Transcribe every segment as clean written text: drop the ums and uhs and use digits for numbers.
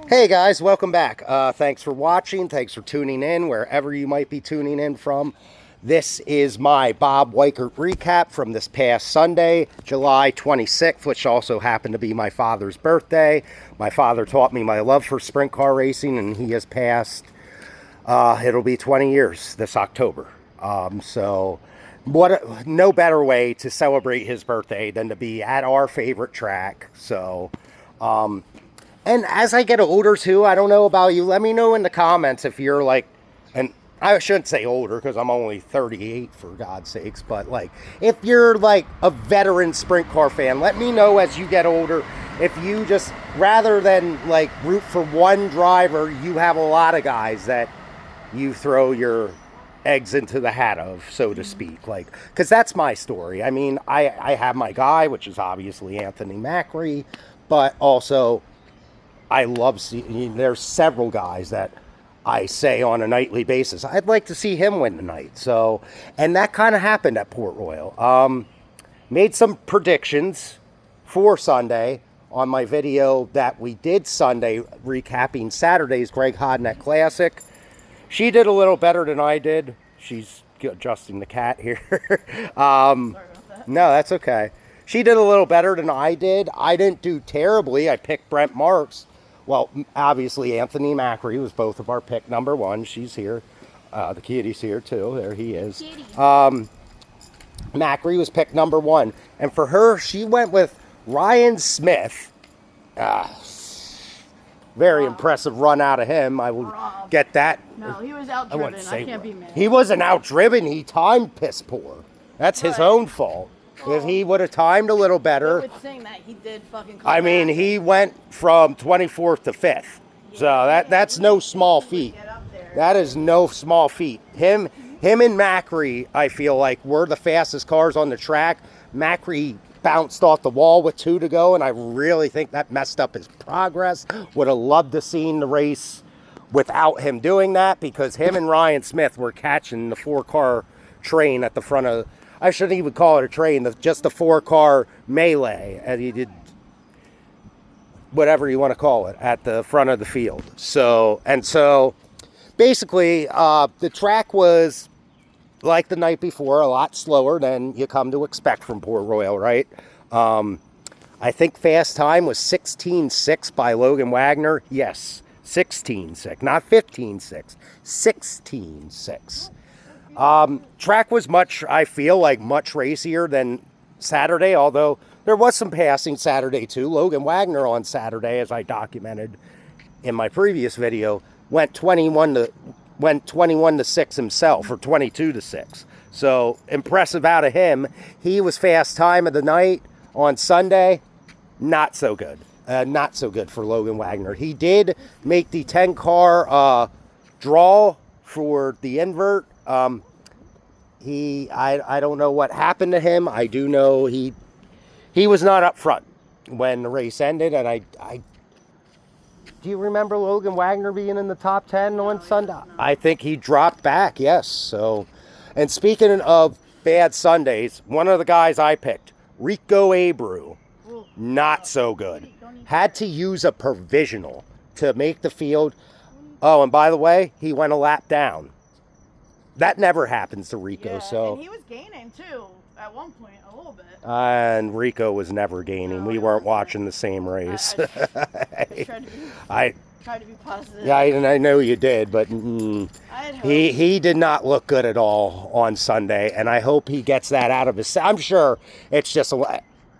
Hey guys, welcome back. Thanks for watching. Thanks for tuning in wherever you might be tuning in from. This is my Bob Weikert recap from this past Sunday, July 26th, which also happened to be my father's birthday. My father taught me my love for sprint car racing, and he has passed, it'll be 20 years this October. No better way to celebrate his birthday than to be at our favorite track. And as I get older too, I don't know about you, let me know in the comments if you're like, and I shouldn't say older because I'm only 38 for God's sakes, but like if you're like a veteran sprint car fan, let me know as you get older if you just, rather than like root for one driver, you have a lot of guys that you throw your eggs into the hat of, so to speak, like, because that's my story. I mean, I have my guy, which is obviously Anthony Macri, but also I love seeing, there's several guys that I say on a nightly basis, I'd like to see him win tonight. So, and that kind of happened at Port Royal. Made some predictions for Sunday on my video that we did Sunday, recapping Saturday's Greg Hodnett Classic. She did a little better than I did. She's adjusting the cat here. Sorry about that. No, that's okay. She did a little better than I did. I didn't do terribly. I picked Brent Marks. Well, obviously, Anthony Macri was both of our pick number one. She's here. The kitty's here, too. There he is. Macri was pick number one. And for her, she went with Ryan Smith. Very impressive run out of him. I will get that. No, he was outdriven. I can't be mad. He wasn't outdriven. He timed piss poor. That's his own fault. If he would have timed a little better. With saying that, he did fucking come I mean, back. he went from 24th to 5th. So that's no small feat. Get up there. That is no small feat. Him and Macri, I feel like, were the fastest cars on the track. Macri bounced off the wall with 2 to go, and I really think that messed up his progress. Would have loved to seen the race without him doing that, because him and Ryan Smith were catching the 4-car train at the front of, I shouldn't even call it a train, just a 4-car melee, and he did whatever you want to call it at the front of the field. So basically, the track was like the night before, a lot slower than you come to expect from Port Royal, right? I think fast time was 16.6 by Logan Wagner. Yes, 16.6, not 15.6, 16.6. Track was I feel like much racier than Saturday, although there was some passing Saturday too. Logan Wagner on Saturday, as I documented in my previous video, went 21 to 6 himself, or 22 to 6. So impressive out of him. He was fast time of the night on Sunday. Not so good. Not so good for Logan Wagner. He did make the 10-car draw for the invert. I don't know what happened to him. I do know he was not up front when the race ended, and I do you remember Logan Wagner being in the top 10 on Sunday? No. I think he dropped back, yes. So, and speaking of bad Sundays, one of the guys I picked, Rico Abreu, not so good. Had to use a provisional to make the field. Oh, and by the way, he went a lap down. That never happens to Rico. Yeah, So, and he was gaining too at one point a little bit. and Rico was never gaining. No, We he weren't wasn't. watching the same race. I tried to be positive. Yeah, and I know you did, but I had hope. he did not look good at all on Sunday, and I hope he gets that out of his. I'm sure it's just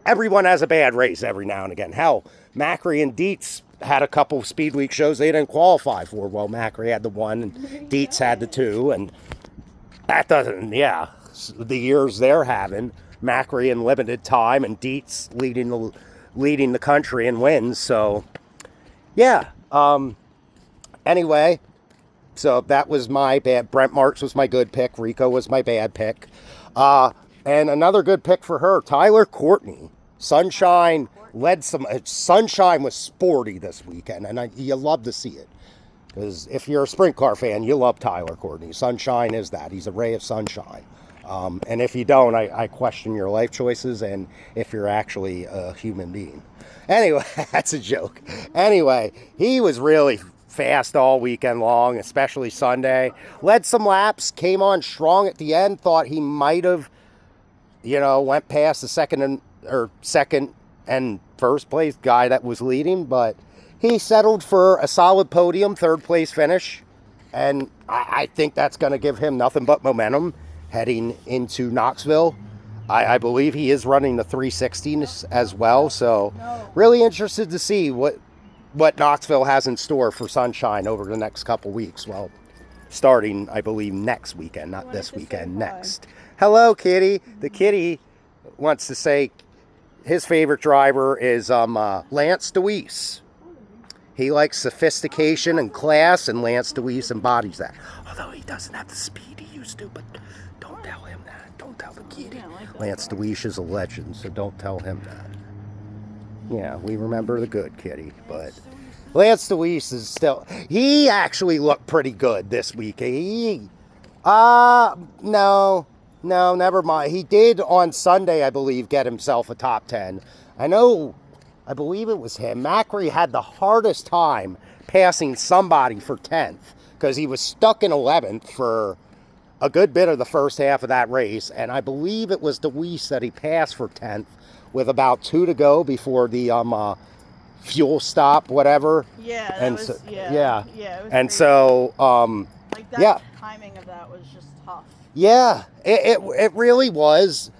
everyone has a bad race every now and again. Hell, Macri and Dietz had a couple of Speed Week shows they didn't qualify for. Well, Macri had the 1, and Dietz had the 2, and that doesn't. Yeah, the years they're having, Macri in limited time and Dietz leading the country in wins. So, yeah. Anyway, so that was my bad. Brent Marks was my good pick. Rico was my bad pick. And another good pick for her, Tyler Courtney. Sunshine led some. Sunshine was sporty this weekend, and you love to see it. Because if you're a sprint car fan, you love Tyler Courtney. Sunshine is that. He's a ray of sunshine. And if you don't, I question your life choices and if you're actually a human being. Anyway, that's a joke. Anyway, he was really fast all weekend long, especially Sunday. Led some laps, came on strong at the end, thought he might have, went past the second and first place guy that was leading, but he settled for a solid podium, third place finish. And I think that's going to give him nothing but momentum heading into Knoxville. I believe he is running the 360 as well, so really interested to see what Knoxville has in store for Sunshine over the next couple weeks. Well, starting, I believe, next weekend, not this weekend, next. Hello, Kitty. The kitty wants to say his favorite driver is Lance DeWeese. He likes sophistication and class, and Lance DeWeese embodies that. Although he doesn't have the speed he used to, but don't tell him that. Don't tell the kitty. Lance DeWeese is a legend, so don't tell him that. Yeah, we remember the good kitty, but Lance DeWeese is still... He actually looked pretty good this week. No, never mind. He did on Sunday, I believe, get himself a top 10. I believe it was him. Macri had the hardest time passing somebody for 10th because he was stuck in 11th for a good bit of the first half of that race. And I believe it was DeWeese that he passed for 10th with about 2 to go before the fuel stop, whatever. Yeah, and was, so, yeah. It was and crazy. So, like that timing of that was just tough. Yeah, it really was,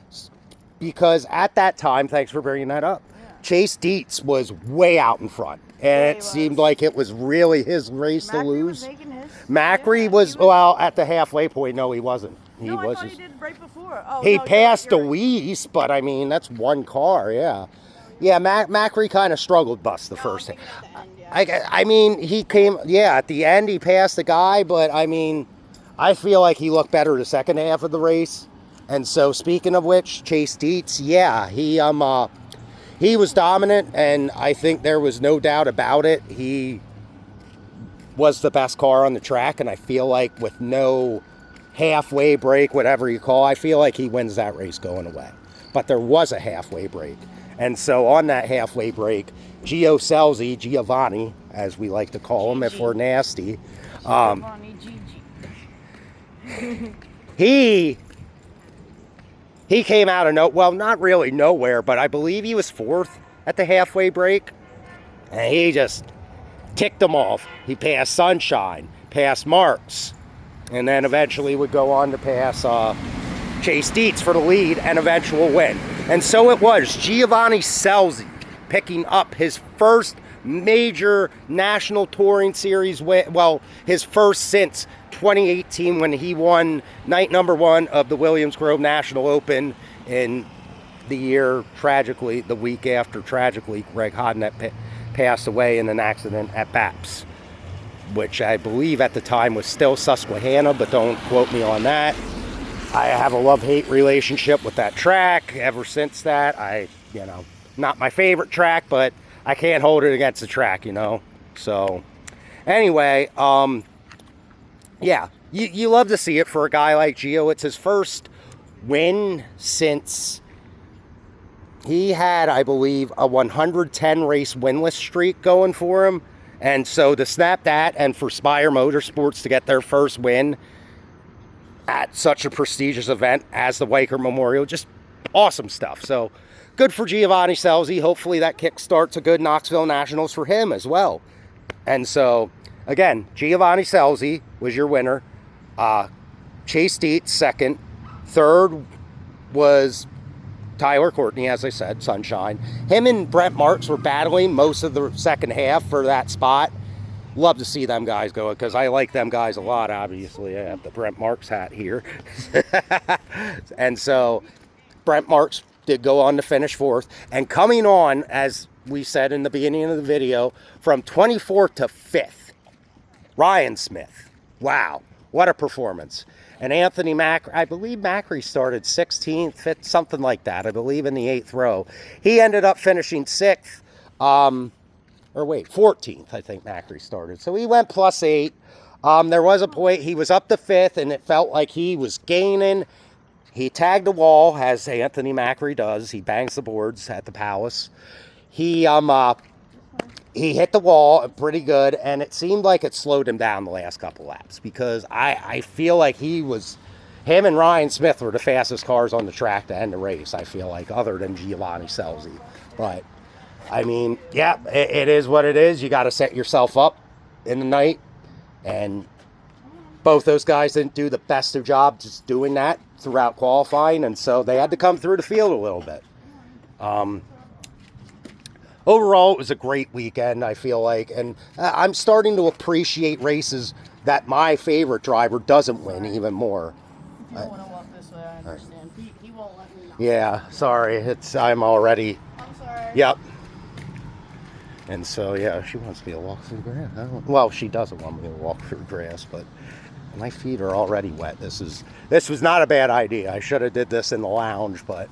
because at that time, thanks for bringing that up, Chase Dietz was way out in front, and it seemed like it was really his race to lose. Macri was well, at the halfway point. No, he wasn't. I thought he did right before. He passed DeWeese, but I mean, that's one car, yeah. Yeah, Macri kind of struggled bust the first half. I mean, he came, at the end he passed the guy, but I mean, I feel like he looked better the second half of the race. And so, speaking of which, Chase Dietz, he was dominant, and I think there was no doubt about it. He was the best car on the track, and I feel like with no halfway break, whatever you call, I feel like he wins that race going away. But there was a halfway break. And so on that halfway break, Giovanni, as we like to call him if we're nasty, he came out of not really nowhere, but I believe he was fourth at the halfway break. And he just ticked them off. He passed Sunshine, passed Marks, and then eventually would go on to pass Chase Dietz for the lead and eventual win. And so it was Giovanni Scelzi picking up his first major national touring series win, his first since 2018 when he won night number 1 of the Williams Grove National Open in the year, tragically, the week after, tragically, Greg Hodnett passed away in an accident at BAPS, which I believe at the time was still Susquehanna, but don't quote me on that. I have a love-hate relationship with that track ever since that. Not my favorite track, but I can't hold it against the track, So, anyway, you love to see it for a guy like Gio. It's his first win since he had, I believe, a 110 race winless streak going for him. And so to snap that, and for Spire Motorsports to get their first win at such a prestigious event as the Weikert Memorial, just awesome stuff. So good for Giovanni Scelzi. Hopefully that kickstarts a good Knoxville Nationals for him as well. And so, again, Giovanni Scelzi was your winner. Chase Dietz, second. Third was Tyler Courtney, as I said, Sunshine. Him and Brent Marks were battling most of the second half for that spot. Love to see them guys go, because I like them guys a lot, obviously. I have the Brent Marks hat here. And so Brent Marks did go on to finish fourth. And coming on, as we said in the beginning of the video, from 24th to 5th, Ryan Smith. Wow, what a performance. And Anthony Macri, I believe Macri started 16th, 5th, something like that. I believe in the 8th row. He ended up finishing 6th. 14th, I think Macri started. So he went +8. There was a point he was up to 5th, and it felt like he was gaining. He tagged the wall, as Anthony Macri does. He bangs the boards at the Palace. He hit the wall pretty good, and it seemed like it slowed him down the last couple laps, because I feel like him and Ryan Smith were the fastest cars on the track to end the race, I feel like, other than Giovanni Scelzi. But, I mean, yeah, it is what it is. You got to set yourself up in the night, and both those guys didn't do the best of job just doing that throughout qualifying, and so they had to come through the field a little bit. Overall, it was a great weekend, I feel like, and I'm starting to appreciate races that my favorite driver doesn't win even more. If you don't want to walk this way, I understand. He won't let me know. Yeah, sorry, I'm already... I'm sorry. Yep. And so, yeah, she wants me to walk through grass. Well, she doesn't want me to walk through grass, but my feet are already wet. This was not a bad idea. I should have did this in the lounge, but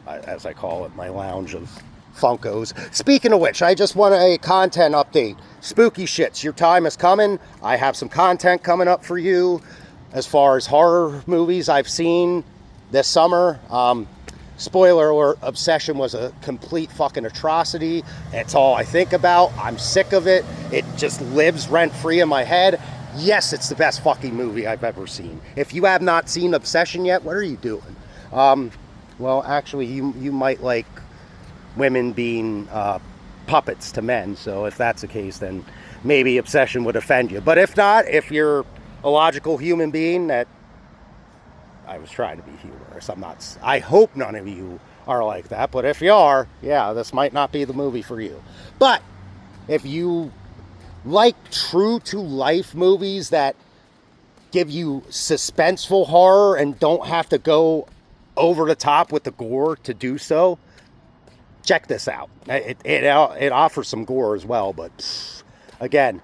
as I call it, my lounge of Funkos. Speaking of which, I just want a content update. Spooky shits, your time is coming. I have some content coming up for you as far as horror movies I've seen this summer. Spoiler alert, Obsession was a complete fucking atrocity. It's all I think about. I'm sick of it. It just lives rent-free in my head. Yes, it's the best fucking movie I've ever seen. If you have not seen Obsession yet, what are you doing? Well, actually, you might like women being puppets to men, so if that's the case, then maybe Obsession would offend you. But if not, if you're a logical human being, that I was trying to be humorous. I hope none of you are like that, but if you are, yeah, this might not be the movie for you. But if you like true to life movies that give you suspenseful horror and don't have to go over the top with the gore to do so, check this out. It offers some gore as well, but again,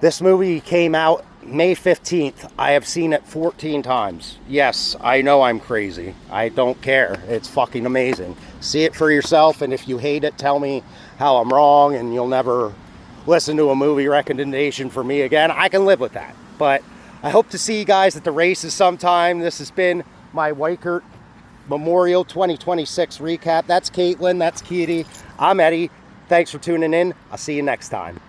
this movie came out May 15th. I have seen it 14 times. Yes, I know I'm crazy. I don't care. It's fucking amazing. See it for yourself, and if you hate it, tell me how I'm wrong, and you'll never listen to a movie recommendation for me again. I can live with that. But I hope to see you guys at the races sometime. This has been my Weikert Memorial 2026 recap. That's Caitlin. That's Kitty. I'm Eddie. Thanks for tuning in. I'll see you next time.